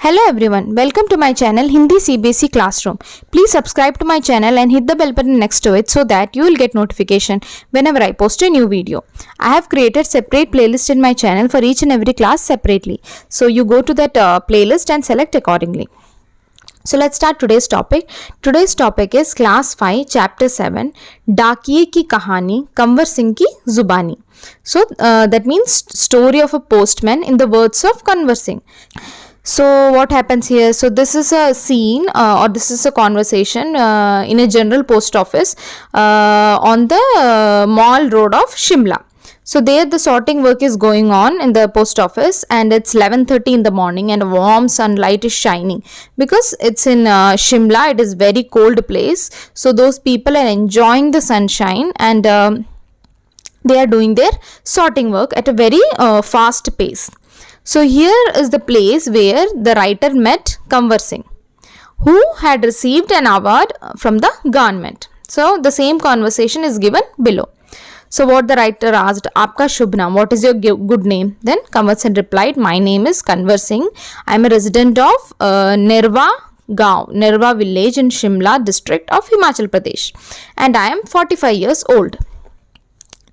Hello everyone, welcome to my channel Hindi CBSE Classroom. Please subscribe to my channel and hit the bell button next to it so that you will get notification whenever I post a new video. I have created separate playlist in my channel for each and every class separately. So you go to that playlist and select accordingly. So let's start today's topic. Today's topic is class 5 chapter 7 डाकिये की कहानी कंवर सिंह की जुबानी. So that means story of a postman in the words of Kanwar Singh. So what happens here? So this is a scene or this is a conversation in a general post office on the Mall Road of Shimla. So there the sorting work is going on in the post office and it's 11:30 in the morning and warm sunlight is shining because it's in Shimla. It is very cold place. So those people are enjoying the sunshine and they are doing their sorting work at a very fast pace. So here is the place where the writer met Kanwar Singh, who had received an award from the government. So the same conversation is given below. So what the writer asked, Aapka Shubh Naam, what is your good name? Then Kanwar Singh replied, my name is Kanwar Singh. I am a resident of Nirva Gaon, Nirva village in Shimla district of Himachal Pradesh, and I am 45 years old.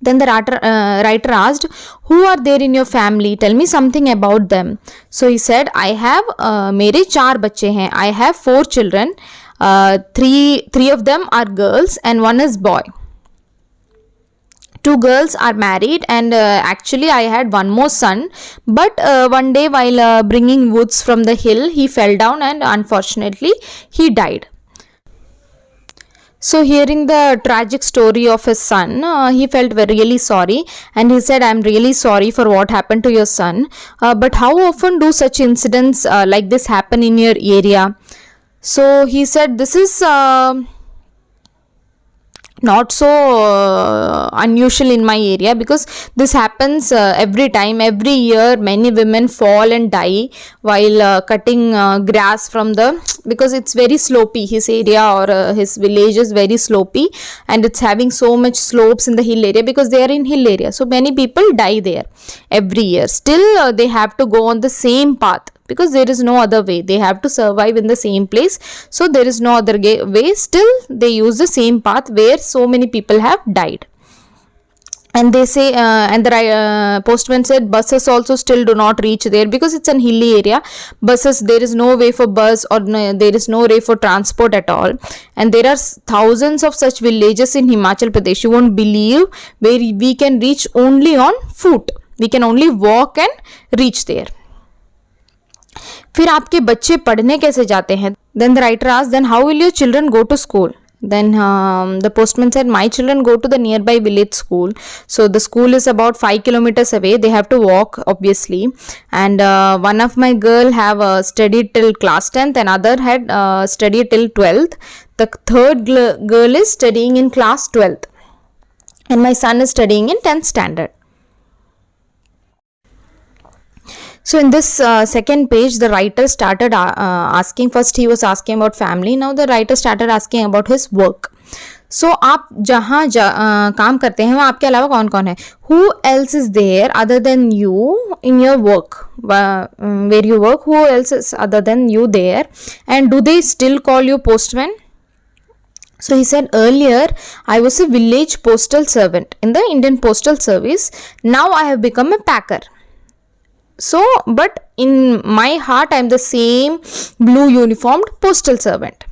Then the writer asked, who are there in your family? Tell me something about them. So he said, I have मेरे 4 बच्चे हैं. I have 4 children. Three of them are girls and one is boy. 2 girls are married and actually I had one more son, but one day while bringing woods from the hill, he fell down and unfortunately he died. So hearing the tragic story of his son, he felt really sorry and he said, I'm really sorry for what happened to your son. But how often do such incidents like this happen in your area? So he said, this is not so unusual in my area because this happens every time. Every year many women fall and die while cutting grass from because it's very slopey. His area or his village is very slopey and it's having so much slopes in the hill area because they are in hill area. So many people die there every year. Still they have to go on the same path because there is no other way. They have to survive in the same place. So there is no other way. Still they use the same path where so many people have died. And they say, and the postman said, buses also still do not reach there because it's an hilly area. Buses, there is no way for bus or there is no way for transport at all. And there are thousands of such villages in Himachal Pradesh. You won't believe, where we can reach only on foot. We can only walk and reach there. फिर आपके बच्चे पढ़ने कैसे जाते हैं? Then the writer asked, then how will your children go to school? Then the postman said, my children go to the nearby village school. So the school is about 5 kilometers away. They have to walk obviously. And one of my girl have studied till class 10th, and other had studied till 12th. The third girl is studying in class 12th. And my son is studying in 10th standard. So in this second page, the writer started asking, first he was asking about family. Now the writer started asking about his work. So आप जहाँ काम करते हैं वहाँ आपके अलावा कौन कौन है? Who else is there other than you in your work? Where you work, who else is other than you there? And do they still call you postman? So he said, earlier I was a village postal servant in the Indian Postal Service. Now I have become a packer. So, but in my heart, I am the same blue uniformed postal servant.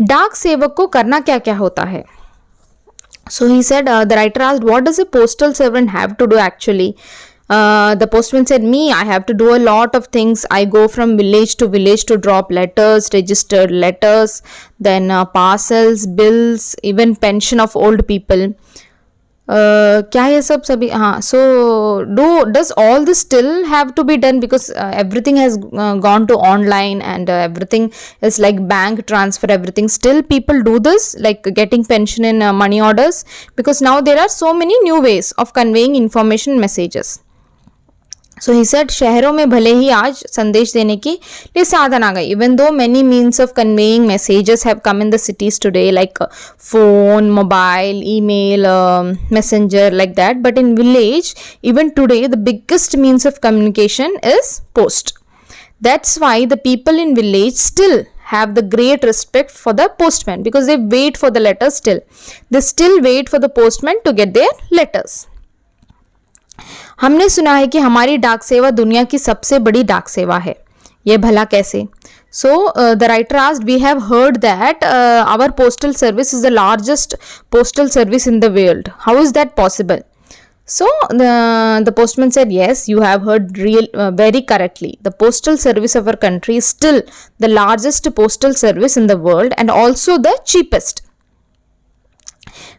डाक सेवक को करना क्या क्या होता है? So he said, the writer asked, what does a postal servant have to do actually? The postman said, me, I have to do a lot of things. I go from village to drop letters, registered letters, then parcels, bills, even pension of old people. क्या ये सब सभी? हाँ, so does all this still have to be done because everything has gone to online and everything is like bank transfer, everything. Still people do this, like getting pension in money orders, because now there are so many new ways of conveying information messages. So he said, शहरों में भले ही आज संदेश देने के लिए साधन आ गए. Even though many means of conveying messages have come in the cities today, like phone, mobile, email, messenger, like that. But in village, even today, the biggest means of communication is post. That's why the people in village still have the great respect for the postman, because they wait for the letters still. They still wait for the postman to get their letters. हमने सुना है कि हमारी डाक सेवा दुनिया की सबसे बड़ी डाक सेवा है. ये भला कैसे? So the writer asked, we have heard that our postal service is the largest postal service in the world. How is that possible? So the postman said, yes, you have heard very correctly. The postal service of our country is still the largest postal service in the world and also the cheapest.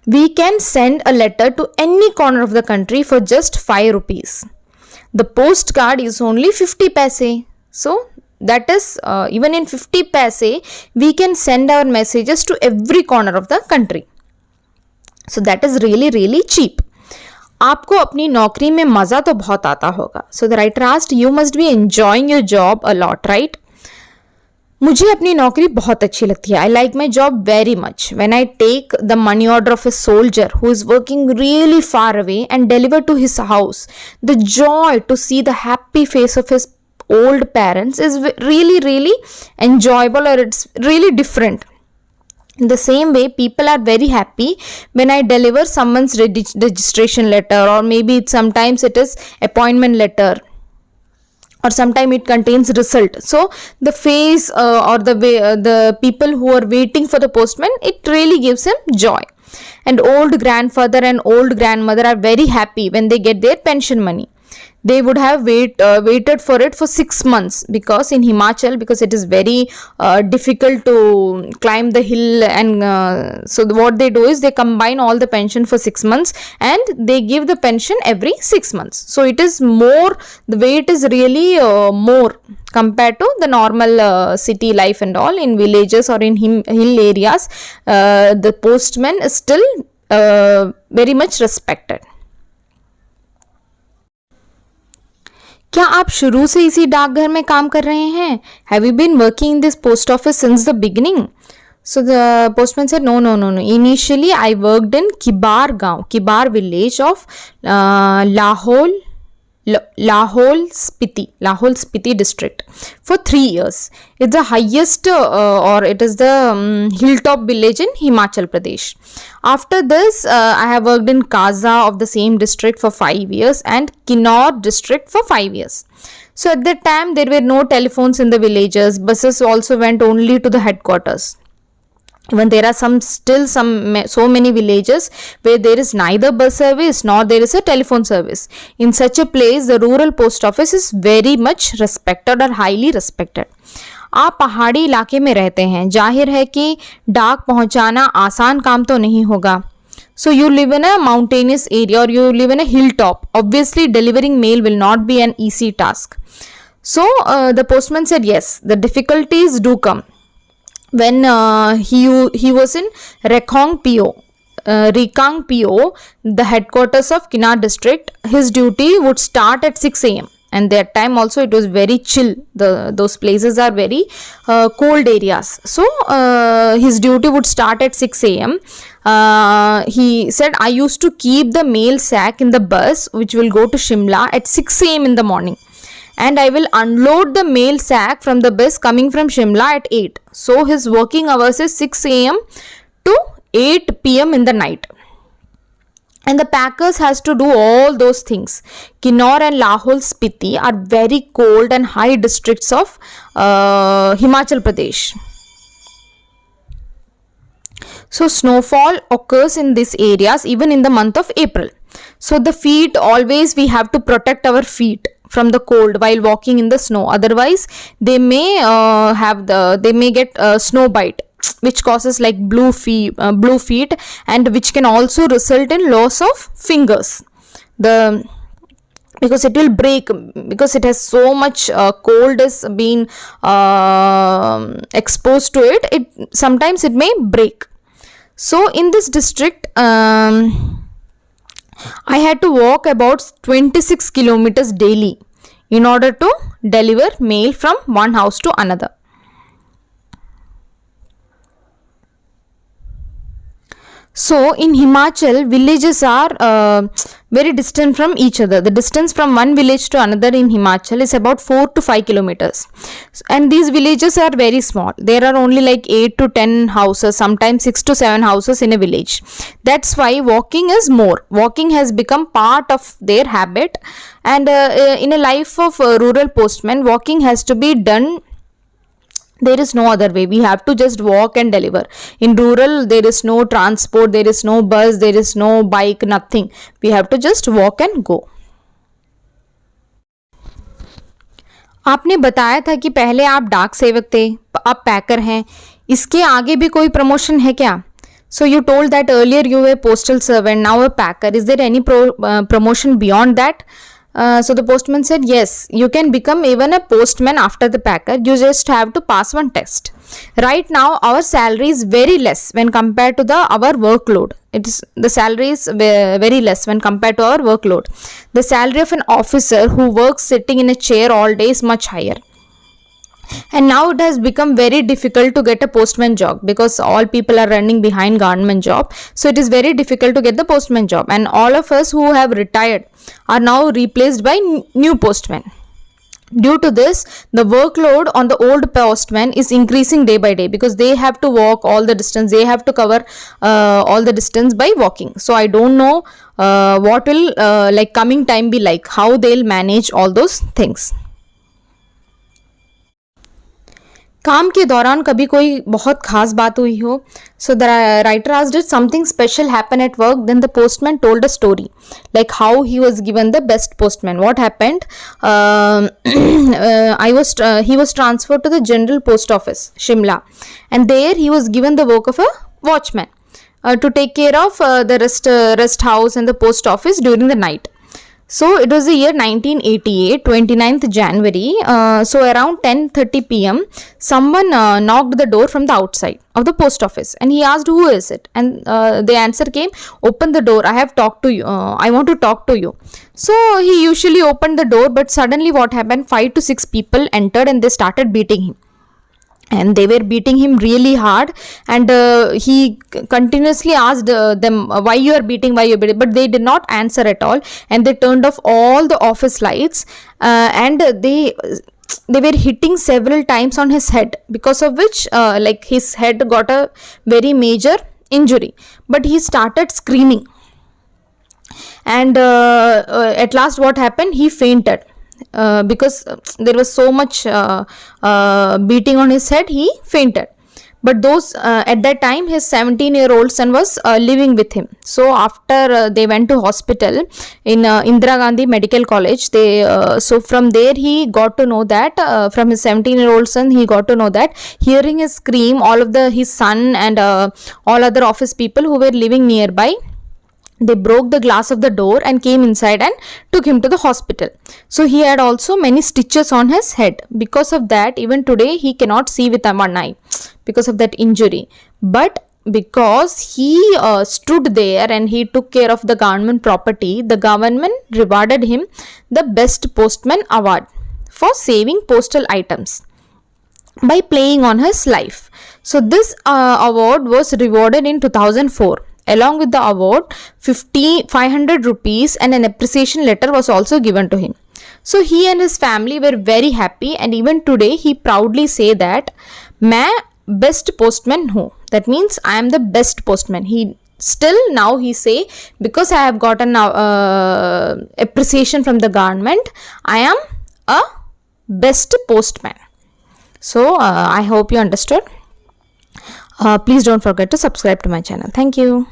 We can send a letter to any corner of the country for just 5 rupees. The postcard is only 50 paise. So that is even in 50 paise we can send our messages to every corner of the country. So that is really really cheap. आपको अपनी नौकरी में मज़ा तो बहुत आता होगा. So the writer asked, you must be enjoying your job a lot, right? मुझे अपनी नौकरी बहुत अच्छी लगती है. I like my job very much. When I take the money order of a soldier who is working really far away and deliver to his house, the joy to see the happy face of his old parents is really really enjoyable, or it's really different. In the same way, people are very happy when I deliver someone's registration letter, or maybe sometimes it is appointment letter, or sometimes it contains result. So the face or the way the people who are waiting for the postman, it really gives him joy. And old grandfather and old grandmother are very happy when they get their pension money. They would have waited for it for 6 months, because in Himachal, because it is very difficult to climb the hill, and so what they do is they combine all the pension for 6 months and they give the pension every 6 months. So it is more, the wait is really more compared to the normal city life and all. In villages or in hill areas, the postman is still very much respected. क्या आप शुरू से इसी डाकघर में काम कर रहे हैं? Have you been working in this post office since the beginning? So the postman said, no no no no, initially I worked in Kibar गांव, Kibar village of Lahaul Spiti district for 3 years. It's the highest or it is the hilltop village in Himachal Pradesh. After this, I have worked in Kaza of the same district for 5 years and Kinnaur district for 5 years. So at that time, there were no telephones in the villages. Buses also went only to the headquarters. Even there are so many villages where there is neither bus service nor there is a telephone service. In such a place, the rural post office is very much respected or highly respected. आप पहाड़ी इलाके में रहते हैं, जाहिर है कि डाक पहुंचाना आसान काम तो नहीं होगा. So you live in a mountainous area or you live in a hilltop. Obviously, delivering mail will not be an easy task. So the postman said, yes, the difficulties do come. When he was in Rekang PO, the headquarters of Kinnaur district, his duty would start at 6 a.m. and that time also it was very chill. Those places are very cold areas. So his duty would start at 6 a.m. He said, I used to keep the mail sack in the bus which will go to Shimla at 6 a.m. in the morning. And I will unload the mail sack from the bus coming from Shimla at 8. So his working hours is 6 a.m. to 8 p.m. in the night. And the packers has to do all those things. Kinnaur and Lahaul Spiti are very cold and high districts of Himachal Pradesh. So snowfall occurs in these areas even in the month of April. So the feet, always we have to protect our feet from the cold while walking in the snow. Otherwise, they may get snow bite, which causes like blue feet, and which can also result in loss of fingers. Because it will break, because it has so much cold is being exposed to it. Sometimes it may break. So in this district, I had to walk about 26 kilometers daily in order to deliver mail from one house to another. So in Himachal, villages are very distant from each other. The distance from one village to another in Himachal is about 4 to 5 kilometers. And these villages are very small. There are only like 8 to 10 houses, sometimes 6 to 7 houses in a village. That's why walking is more. Walking has become part of their habit. And in a life of rural postman, walking has to be done. There is no other way. We have to just walk and deliver. In rural, there is no transport, there is no bus, there is no bike, nothing. We have to just walk and go. आपने बताया था कि पहले आप डाक सेवक थे, अब पैकर हैं. इसके आगे भी कोई प्रमोशन है क्या? So you told that earlier you were postal servant, now a packer. Is there any promotion beyond that? So the postman said, yes, you can become even a postman after the packer. You just have to pass one test. Right now, our salary is very less when compared to our workload. The salary is very less when compared to our workload. The salary of an officer who works sitting in a chair all day is much higher. And now it has become very difficult to get a postman job because all people are running behind government job. So it is very difficult to get the postman job. And all of us who have retired are now replaced by new postmen. Due to this, the workload on the old postmen is increasing day by day because they have to walk all the distance. They have to cover all the distance by walking. So I don't know what will like coming time be like, how they'll manage all those things. काम के दौरान कभी कोई बहुत खास बात हुई हो. So the writer asked, did something special happen at work? Then the postman told a story, like how he was given the best postman. What happened? He was transferred to the General Post Office, Shimla, and there he was given the work of a watchman to take care of the rest house and the post office during the night. So it was the year 1988, 29th January. So around 10:30 p.m. someone knocked the door from the outside of the post office, and he asked, who is it? And the answer came, open the door, I have talked to you, I want to talk to you. So he usually opened the door, but suddenly what happened, 5 to 6 people entered and they started beating him. And they were beating him really hard, and he continuously asked them, why you are beating, but they did not answer at all, and they turned off all the office lights, and they were hitting several times on his head, because of which like his head got a very major injury, but he started screaming, and at last what happened, he fainted. Because there was so much beating on his head, he fainted. But those at that time his 17-year-old son was living with him. So after they went to hospital in Indira Gandhi Medical College, so from there he got to know that from his 17-year-old son he got to know that hearing his scream, all of his son and all other office people who were living nearby, they broke the glass of the door and came inside and took him to the hospital. So he had also many stitches on his head. Because of that, even today he cannot see with one eye because of that injury. But because he stood there and he took care of the government property, the government rewarded him the Best Postman Award for saving postal items by playing on his life. So this award was rewarded in 2004. Along with the award, 500 rupees and an appreciation letter was also given to him. So he and his family were very happy, and even today he proudly say that मैं best postman हूँ. That means I am the best postman. He still now he say, because I have gotten appreciation from the government, I am a best postman. So I hope you understood. Please don't forget to subscribe to my channel. Thank you.